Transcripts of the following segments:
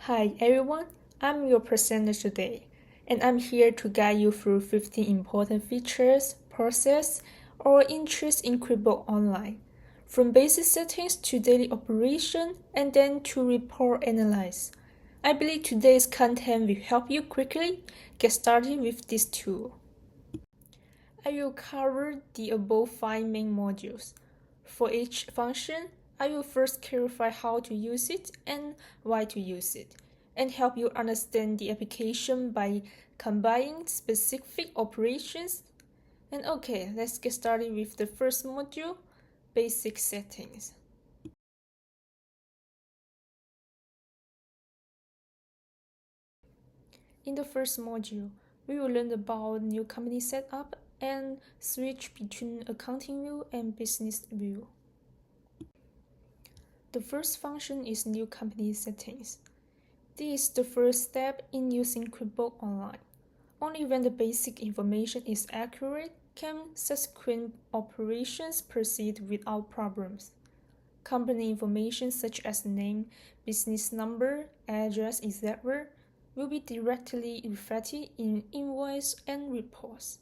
Hi everyone, I'm your presenter today, and I'm here to guide you through 15 important features, process, or interest in QuickBooks Online, from basic settings to daily operation and then to report analyze. I believe today's content will help you quickly get started with this tool. I will cover the above 5 main modules. For each function, I will first clarify how to use it and why to use it, and help you understand the application by combining specific operations. And okay, let's get started with the first module, Basic Settings. In the first module, we will learn about new company setup and switch between accounting view and business view. The first function is new company settings. This is the first step in using QuickBooks Online. Only when the basic information is accurate can subsequent operations proceed without problems. Company information such as name, business number, address, etc. will be directly reflected in invoice and reports.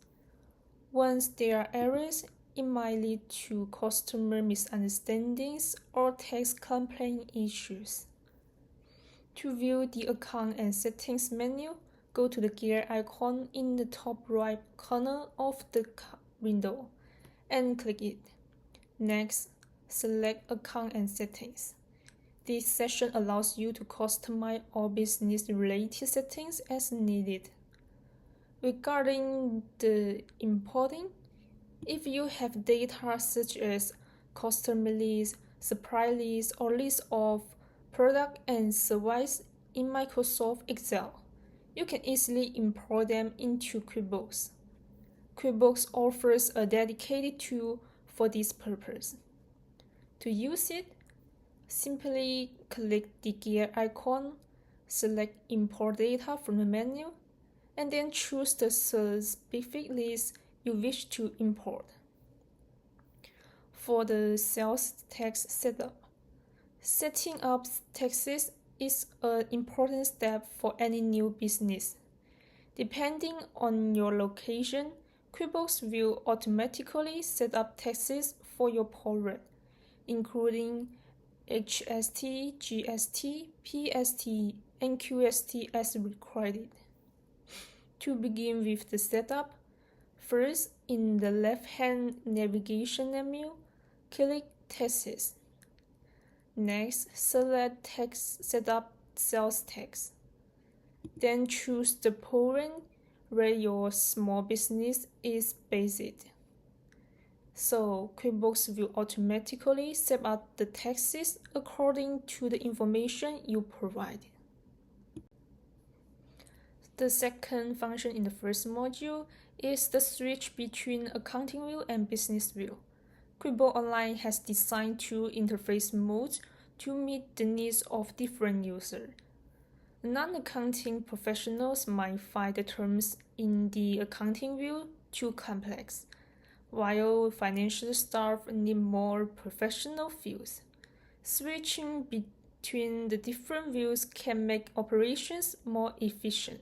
Once there are errors, it might lead to customer misunderstandings or tax complaint issues. To view the account and settings menu, go to the gear icon in the top right corner of the window and click it. Next, select Account and Settings. This section allows you to customize all business-related settings as needed. Regarding the importing, if you have data such as customer list, supply list, or list of product and service in Microsoft Excel, you can easily import them into QuickBooks. QuickBooks offers a dedicated tool for this purpose. To use it, simply click the gear icon, select Import Data from the menu, and then choose the specific list you wish to import. For the sales tax setup, setting up taxes is an important step for any new business. Depending on your location, QuickBooks will automatically set up taxes for your product, including HST, GST, PST, and QST as required. To begin with the setup, first in the left-hand navigation menu, click Taxes. Next, select Tax Setup Sales Tax. Then choose the province where your small business is based. So QuickBooks will automatically set up the taxes according to the information you provide. The second function in the first module is the switch between accounting view and business view. QuickBooks Online has designed two interface modes to meet the needs of different users. Non-accounting professionals might find the terms in the accounting view too complex, while financial staff need more professional views. Switching between the different views can make operations more efficient.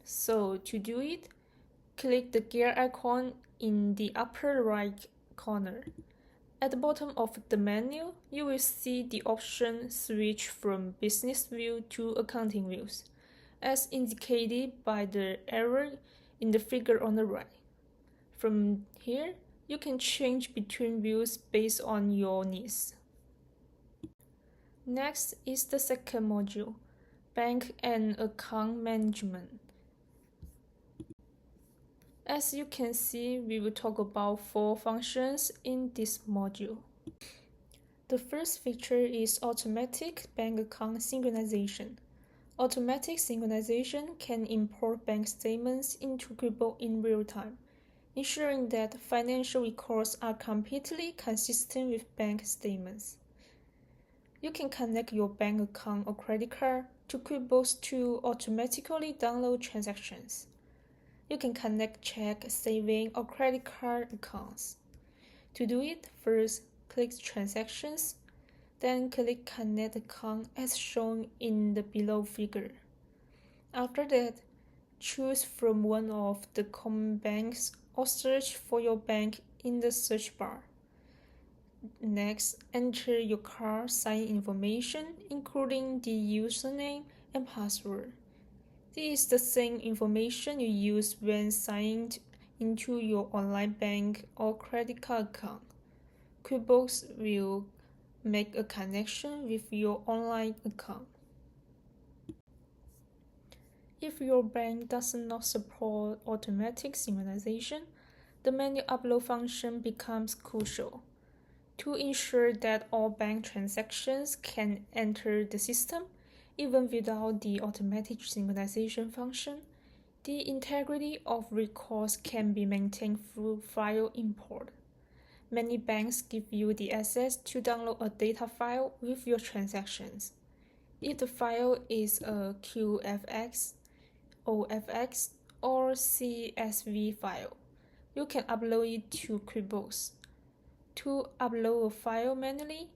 So to do it, click the gear icon in the upper right corner. At the bottom of the menu, you will see the option Switch from Business View to Accounting Views, as indicated by the arrow in the figure on the right. From here, you can change between views based on your needs. Next is the second module, Bank and Account Management. As you can see, we will talk about 4 functions in this module. The first feature is automatic bank account synchronization. Automatic synchronization can import bank statements into QuickBooks in real time, ensuring that financial records are completely consistent with bank statements. You can connect your bank account or credit card to QuickBooks to automatically download transactions. You can connect check, saving, or credit card accounts. To do it, first click Transactions, Then click Connect Account as shown in the below figure. After that, choose from one of the common banks or search for your bank in the search bar. Next, enter your card sign information, including the username and password. This is the same information you use when signed into your online bank or credit card account. QuickBooks will make a connection with your online account. If your bank does not support automatic synchronization, the manual upload function becomes crucial. To ensure that all bank transactions can enter the system, even without the automatic synchronization function, the integrity of records can be maintained through file import. Many banks give you the access to download a data file with your transactions. If the file is a QFX, OFX, or CSV file, you can upload it to QuickBooks. To upload a file manually,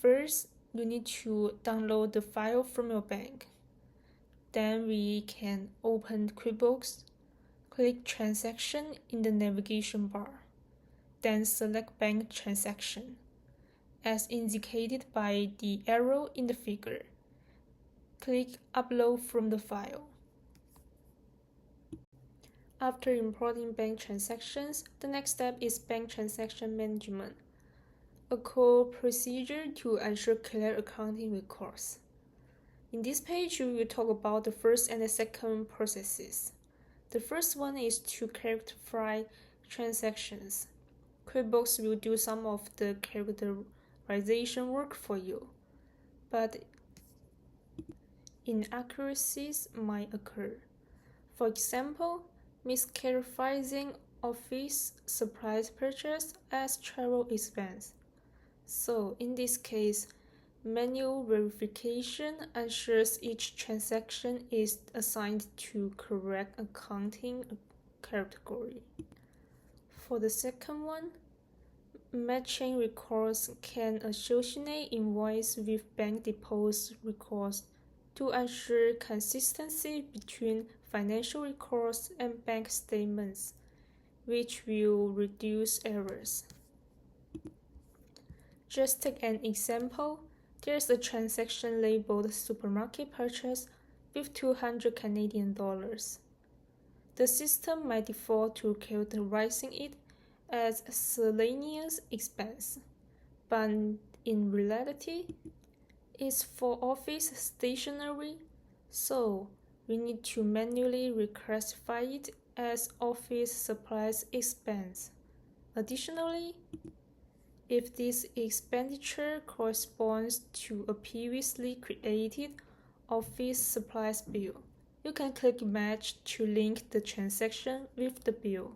first you need to download the file from your bank. Then we can open QuickBooks, click Transaction in the navigation bar, then select Bank Transaction, as indicated by the arrow in the figure. Click Upload from the file. After importing bank transactions, the next step is bank transaction management, a core procedure to ensure clear accounting records. In this page, we will talk about the first and the second processes. The first one is to characterize transactions. QuickBooks will do some of the characterization work for you, but inaccuracies might occur. For example, mischaracterizing office supplies purchase as travel expense. So, in this case, manual verification ensures each transaction is assigned to correct accounting category. For the second one, matching records can associate invoice with bank deposit records to ensure consistency between financial records and bank statements, which will reduce errors. Just take an example. There's a transaction labeled supermarket purchase with 200 Canadian dollars. The system might default to characterizing it as miscellaneous expense, but in reality, it's for office stationery, so we need to manually reclassify it as office supplies expense. Additionally, if this expenditure corresponds to a previously created office supplies bill, you can click Match to link the transaction with the bill.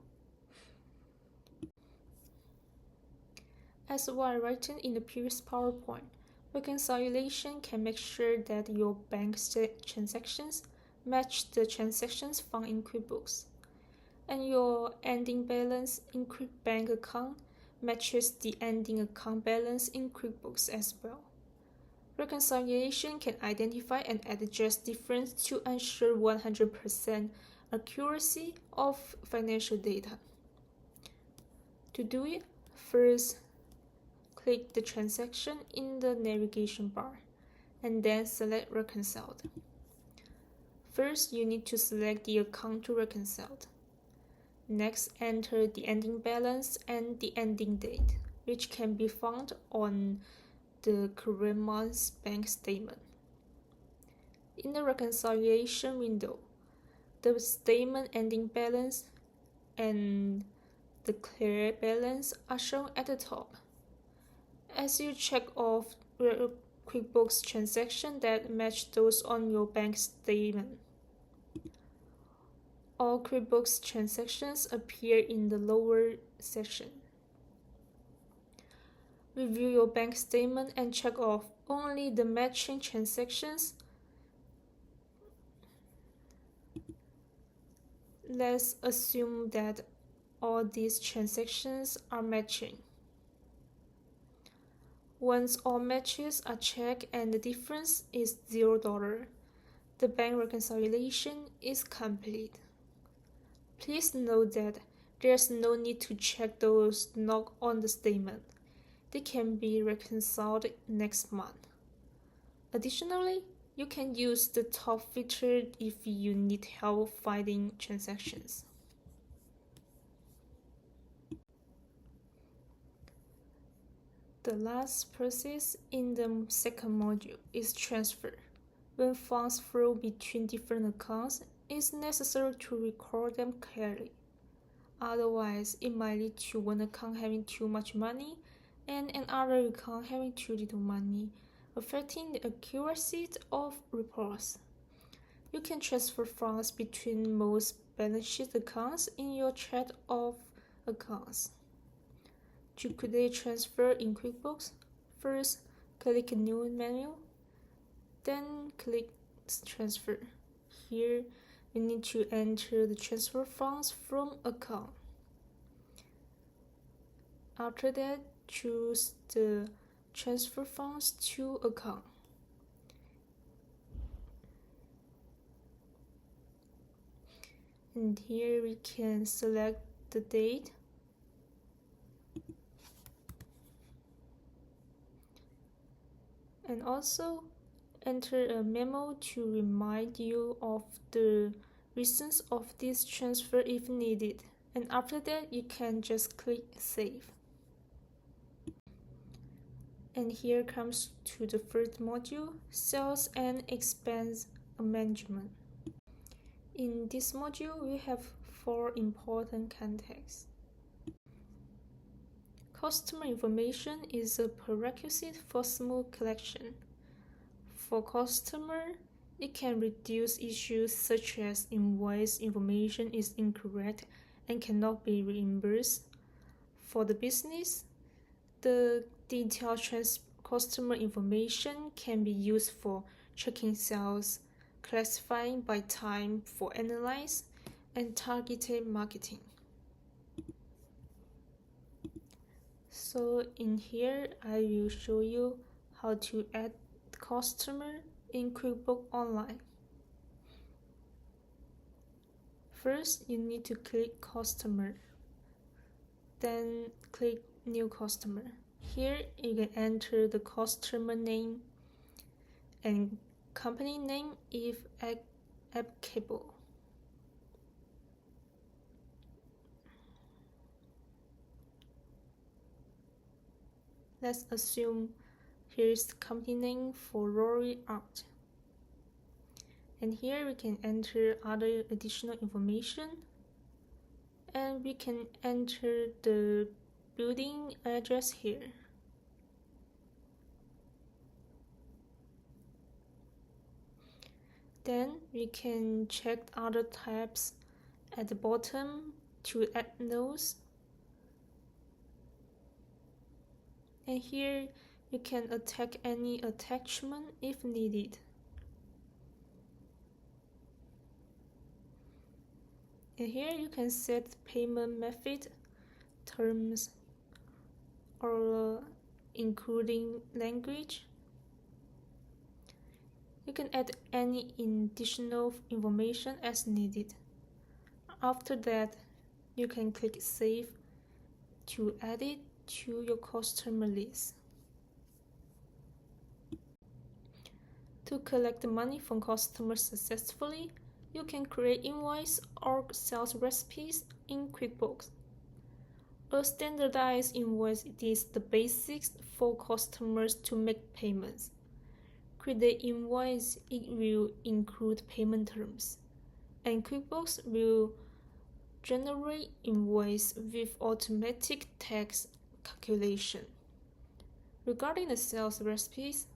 As was written in the previous PowerPoint, reconciliation can make sure that your bank transactions match the transactions found in QuickBooks, and your ending balance in QuickBank account matches the ending account balance in QuickBooks as well. Reconciliation can identify and adjust difference to ensure 100% accuracy of financial data. To do it, first, click the transaction in the navigation bar, and then select Reconciled. First, you need to select the account to reconcile. Next, enter the ending balance and the ending date, which can be found on the current month's bank statement. In the reconciliation window, the statement ending balance and the clear balance are shown at the top. As you check off QuickBooks transactions that match those on your bank statement, all QuickBooks transactions appear in the lower section. Review your bank statement and check off only the matching transactions. Let's assume that all these transactions are matching. Once all matches are checked and the difference is $0, the bank reconciliation is complete. Please note that there's no need to check those not on the statement. They can be reconciled next month. Additionally, you can use the top feature if you need help finding transactions. The last process in the second module is transfer. When funds flow between different accounts, it's necessary to record them clearly. Otherwise, it might lead to one account having too much money and another account having too little money, affecting the accuracy of reports. You can transfer funds between most balance sheet accounts in your chart of accounts. To create transfer in QuickBooks, first click New menu, then click Transfer. Here, you need to enter the transfer funds from account. After that, choose the transfer funds to account. And here we can select the date. And also enter a memo to remind you of the reasons of this transfer if needed. And after that, you can just click Save. And here comes to the first module, Sales and Expense Management. In this module, we have 4 important contexts. Customer information is a prerequisite for smooth collection. For customer, it can reduce issues such as invoice information is incorrect and cannot be reimbursed. For the business, the detailed customer information can be used for tracking sales, classifying by time for analyze, and targeted marketing. So in here, I will show you how to add customer in QuickBooks Online. First, you need to click Customer, then click New Customer. Here, you can enter the customer name and company name if applicable. Let's assume here's the company name for Rory Art. And here we can enter other additional information. And we can enter the building address here. Then we can check other tabs at the bottom to add those. And here you can attach any attachment if needed. And here you can set payment method, terms, or including language. You can add any additional information as needed. After that, you can click Save to add it to your customer list. To collect the money from customers successfully, you can create invoice or sales recipes in QuickBooks. A standardized invoice is the basics for customers to make payments. Create invoice, it will include payment terms, and QuickBooks will generate invoice with automatic tax calculation. Regarding the sales recipes,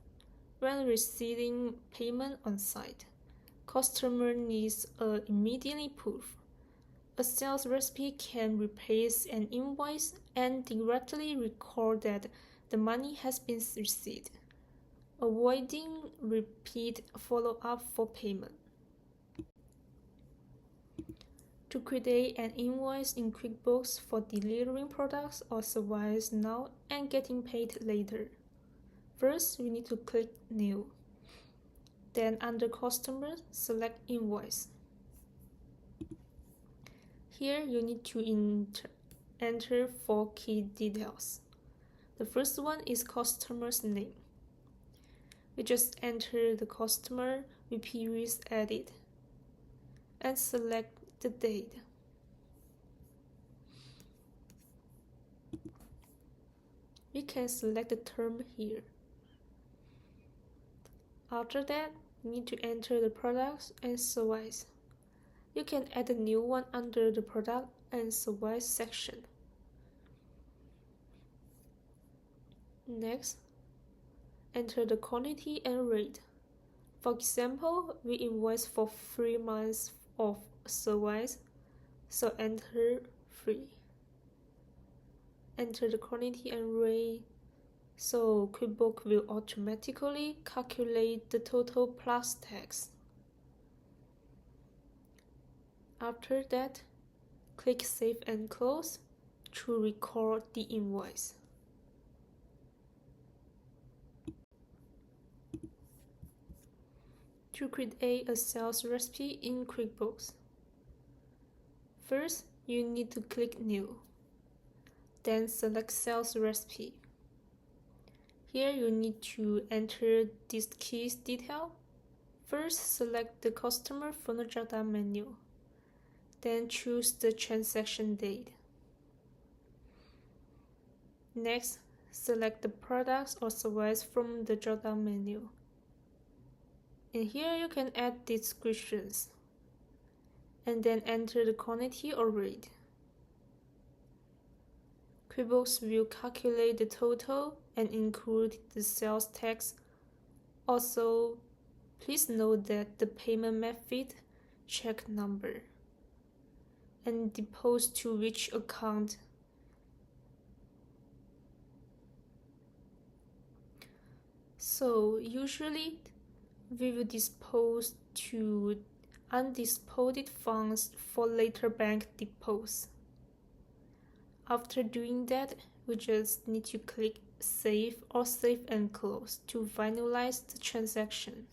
when receiving payment on site, customer needs immediate proof. A sales recipe can replace an invoice and directly record that the money has been received, avoiding repeat follow-up for payment. To create an invoice in QuickBooks for delivering products or services now and getting paid later, First, we need to click New. Then under Customer, select Invoice. Here you need to enter 4 key details. The first one is customer's name. We just enter the customer with periods added and select the date. We can select the term here. After that, you need to enter the products and service. You can add a new one under the product and service section. Next, enter the quantity and rate. For example, we invoice for 3 months of service, so enter 3. Enter the quantity and rate, so QuickBooks will automatically calculate the total plus tax. After that, click Save and Close to record the invoice. To create a sales recipe in QuickBooks, first you need to click New. Then select Sales Recipe. Here you need to enter this key detail. First, select the customer from the drop-down menu. Then choose the transaction date. Next, select the products or service from the drop-down menu. And here you can add descriptions. And then enter the quantity or rate. QuickBooks will calculate the total and include the sales tax. Also, please note that the payment method, check number, and deposit to which account. So usually, we will dispose to undisposed funds for later bank deposits. After doing that, we just need to click Save or Save and Close to finalize the transaction.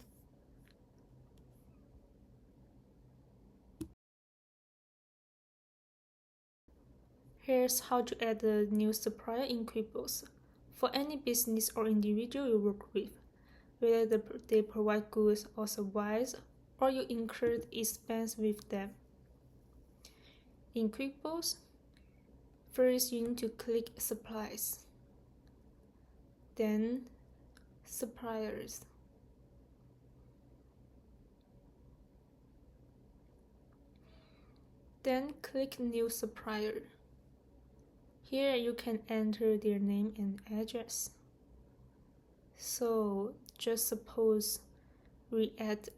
Here's how to add a new supplier in QuickBooks for any business or individual you work with, whether they provide goods or services or you incurred expense with them. In QuickBooks, first you need to click Supplies, then Suppliers. Then click New Supplier. Here you can enter their name and address. So just suppose we add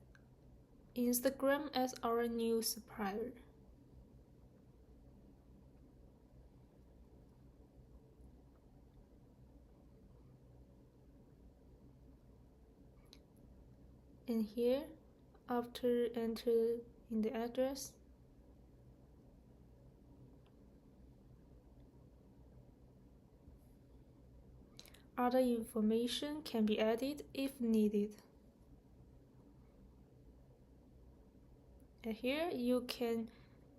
Instagram as our new supplier. And here, after entering the address, other information can be added if needed. And here you can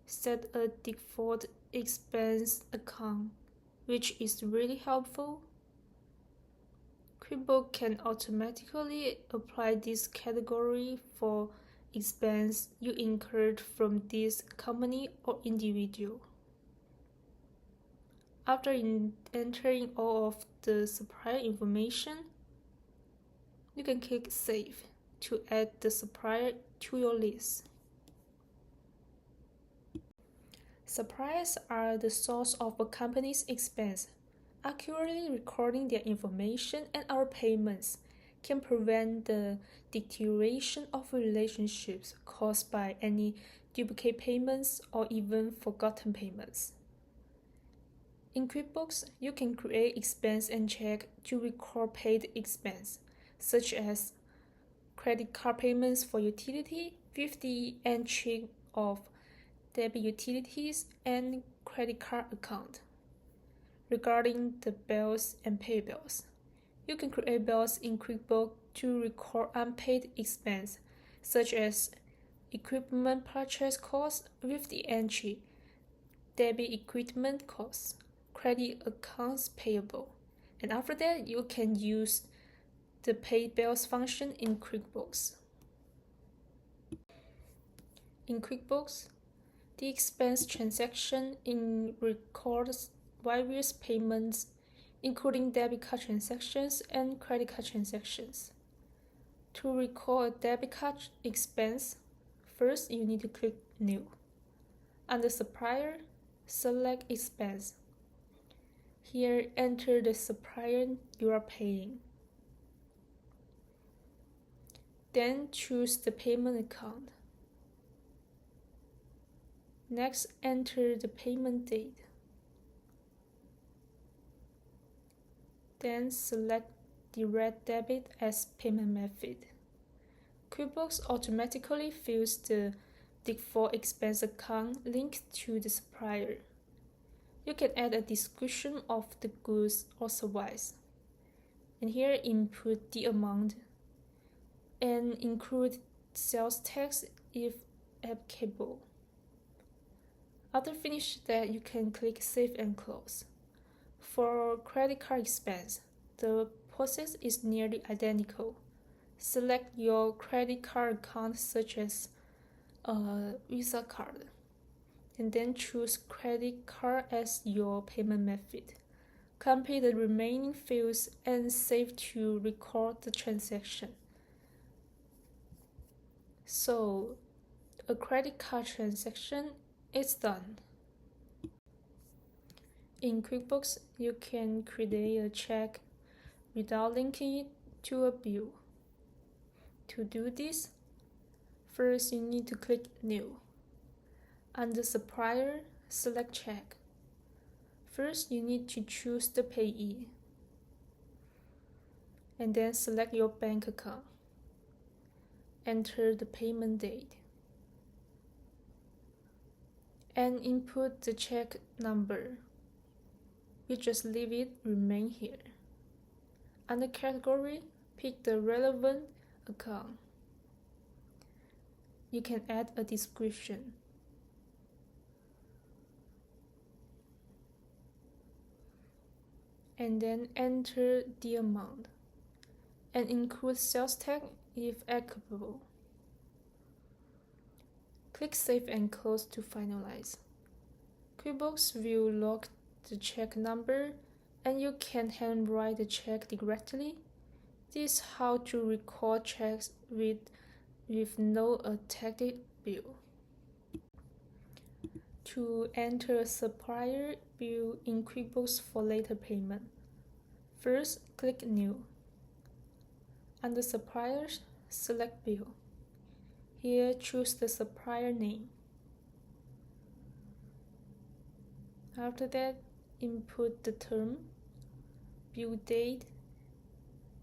set a default expense account, which is really helpful. QuickBooks can automatically apply this category for expense you incurred from this company or individual. After entering all of the supplier information, you can click Save to add the supplier to your list. Suppliers are the source of a company's expense. Accurately recording their information and our payments can prevent the deterioration of relationships caused by any duplicate payments or even forgotten payments. In QuickBooks, you can create expense and check to record paid expense, such as credit card payments for utility with the entry of debit utilities and credit card account. Regarding the bills and pay bills, You can create bills in QuickBooks to record unpaid expense, such as equipment purchase costs with the entry debit equipment costs, credit accounts payable, and after that you can use the pay bills function in QuickBooks. In QuickBooks, the expense transaction records various payments, including debit card transactions and credit card transactions. To record a debit card expense, first you need to click New. Under Supplier, select Expense. Here, enter the supplier you are paying. Then choose the payment account. Next, enter the payment date. Then select Direct Debit as payment method. QuickBooks automatically fills the default expense account linked to the supplier. You can add a description of the goods or service. And here input the amount and include sales tax if applicable. After finish that, you can click Save and Close. For credit card expense, the process is nearly identical. Select your credit card account such as a Visa card, and then choose credit card as your payment method. Complete the remaining fields and save to record the transaction. So, a credit card transaction is done. In QuickBooks, you can create a check without linking it to a bill. To do this, first you need to click New. Under Supplier, select Check. First, you need to choose the payee, and then select your bank account. Enter the payment date, and input the check number. You just leave it remain here. Under Category, pick the relevant account. You can add a description. And then enter the amount and include sales tax if applicable. Click Save and Close to finalize. QuickBooks will log the check number and you can handwrite the check directly. This is how to record checks with no attached bill. To enter a supplier bill in QuickBooks for later payment, first click New. Under Suppliers, select Bill. Here, choose the supplier name. After that, input the term, bill date,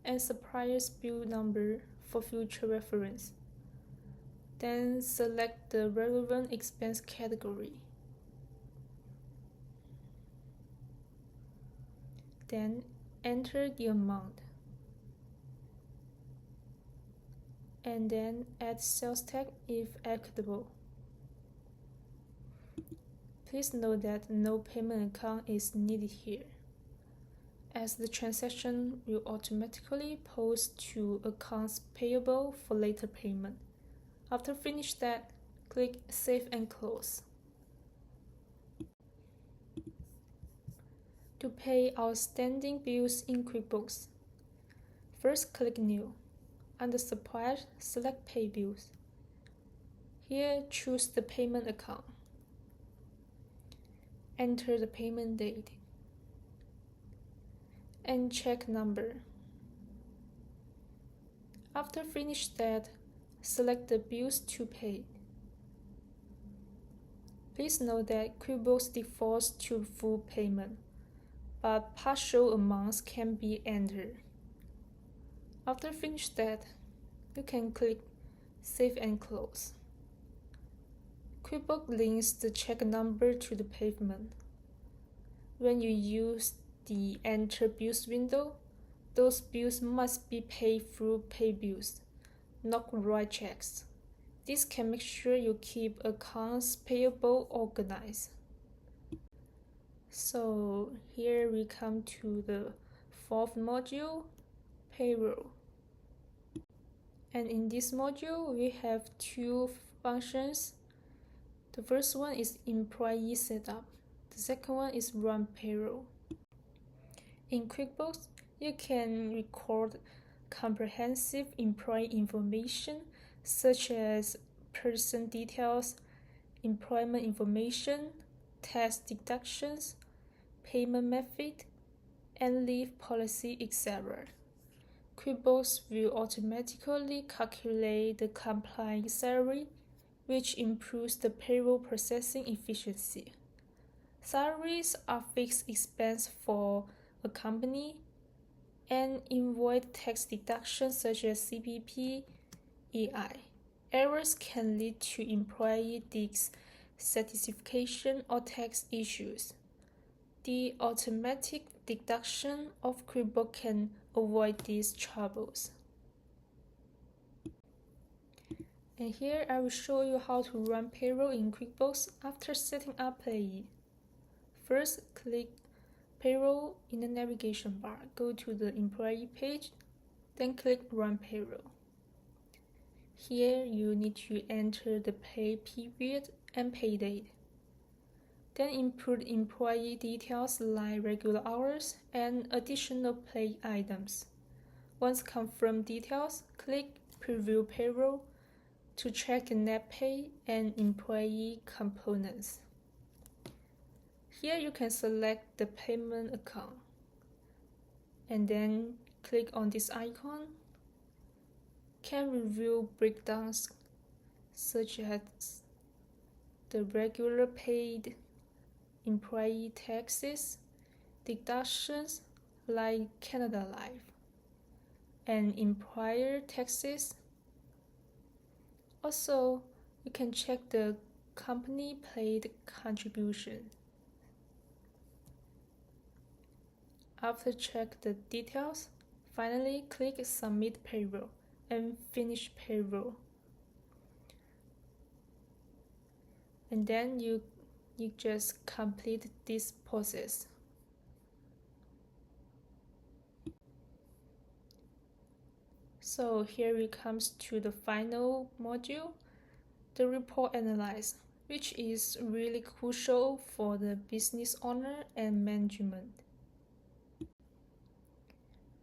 and supplier's bill number for future reference. Then select the relevant expense category. Then enter the amount. And then add sales tax if applicable. Please note that no payment account is needed here, as the transaction will automatically post to accounts payable for later payment. After finish that, click Save and Close. To pay outstanding bills in QuickBooks, first click New. Under Supplier, select Pay Bills. Here, choose the payment account. Enter the payment date and check number. After finish that, select the bills to pay. Please note that QuickBooks defaults to full payment, but partial amounts can be entered. After finish that, you can click Save and Close. QuickBooks links the check number to the payment. When you use the Enter Bills window, those bills must be paid through pay bills, not write checks. This can make sure you keep accounts payable organized. So here we come to the fourth module, payroll. And in this module, we have two functions. The first one is employee setup. The second one is run payroll. In QuickBooks, you can record comprehensive employee information such as person details, employment information, tax deductions, payment method, and leave policy, etc. QuickBooks will automatically calculate the compliant salary, which improves the payroll processing efficiency. Salaries are fixed expense for a company and avoid tax deductions such as CPP, EI. Errors can lead to employee dissatisfaction or tax issues. The automatic deduction of QuickBooks can avoid these troubles. And here I will show you how to run payroll in QuickBooks after setting up Payee. First, click Payroll in the navigation bar. Go to the Employee page, then click Run Payroll. Here you need to enter the pay period and pay date. Then input employee details like regular hours and additional pay items. Once confirmed details, click Preview Payroll to check the net pay and employee components. Here you can select the payment account and then click on this icon. Can review breakdowns such as the regular paid employee taxes, deductions like Canada Life, and employer taxes. Also, you can check the company paid contribution. After check the details, finally click Submit Payroll and Finish Payroll. And then you just complete this process. So here it comes to the final module, the report analyze, which is really crucial for the business owner and management.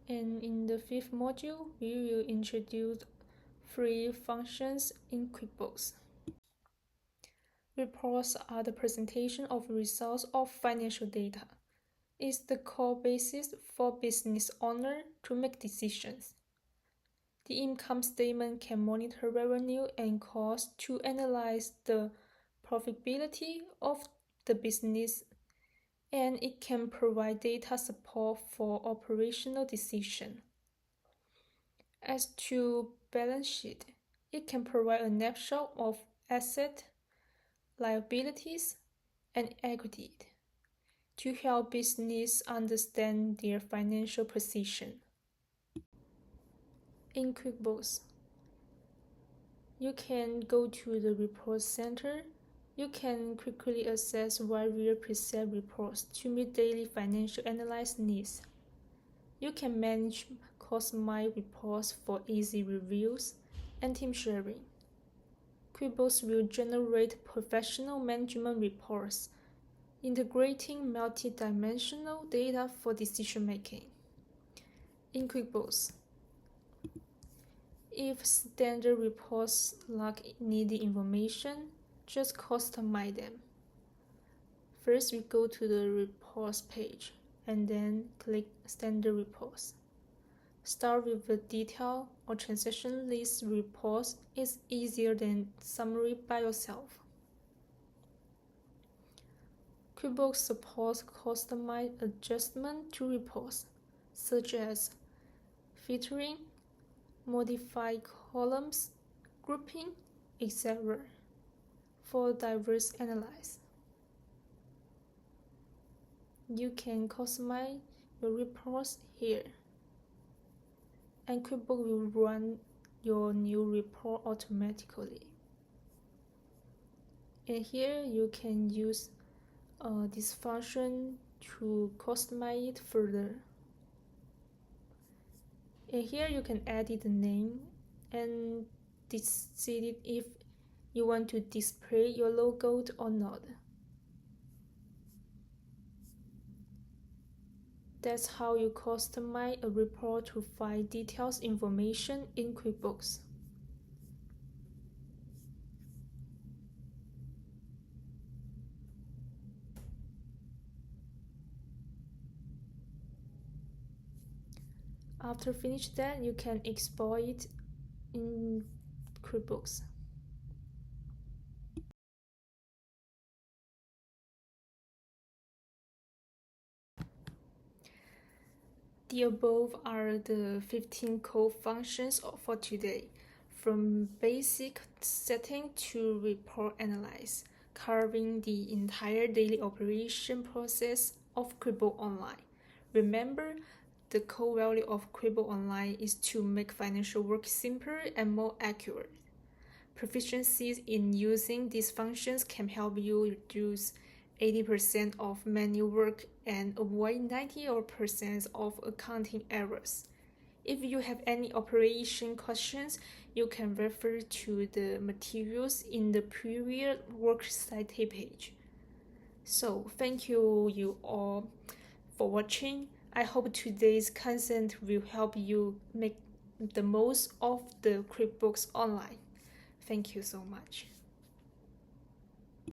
And in the fifth module, we will introduce 3 functions in QuickBooks. Reports are the presentation of results of financial data. It's the core basis for business owner to make decisions. The income statement can monitor revenue and cost to analyze the profitability of the business, and it can provide data support for operational decisions. As to balance sheet, it can provide a snapshot of assets, liabilities, and equity to help business understand their financial position. In QuickBooks, you can go to the Report Center. You can quickly access various preset reports to meet daily financial analysis needs. You can manage customized reports for easy reviews and team sharing. QuickBooks will generate professional management reports, integrating multi-dimensional data for decision-making. In QuickBooks, if standard reports lack needed information, just customize them. First, we go to the Reports page and then click Standard Reports. Start with the detail or transaction list reports. Is easier than summary by yourself. QuickBooks supports customized adjustment to reports, such as filtering, modify columns, grouping, etc. for diverse analysis. You can customize your reports here. and QuickBooks will run your new report automatically. And here you can use this function to customize it further. And here you can edit the name and decide if you want to display your logo or not. That's how you customize a report to find details information in QuickBooks. After finish that, you can export it in QuickBooks. The above are the 15 code functions for today, from basic setting to report analyze, covering the entire daily operation process of QuickBooks Online. Remember, the core value of QuickBooks Online is to make financial work simpler and more accurate. Proficiency in using these functions can help you reduce 80% of manual work and avoid 90% of accounting errors. If you have any operation questions, you can refer to the materials in the previous worksite page. So, thank you all for watching. I hope today's content will help you make the most of the QuickBooks Online. Thank you so much.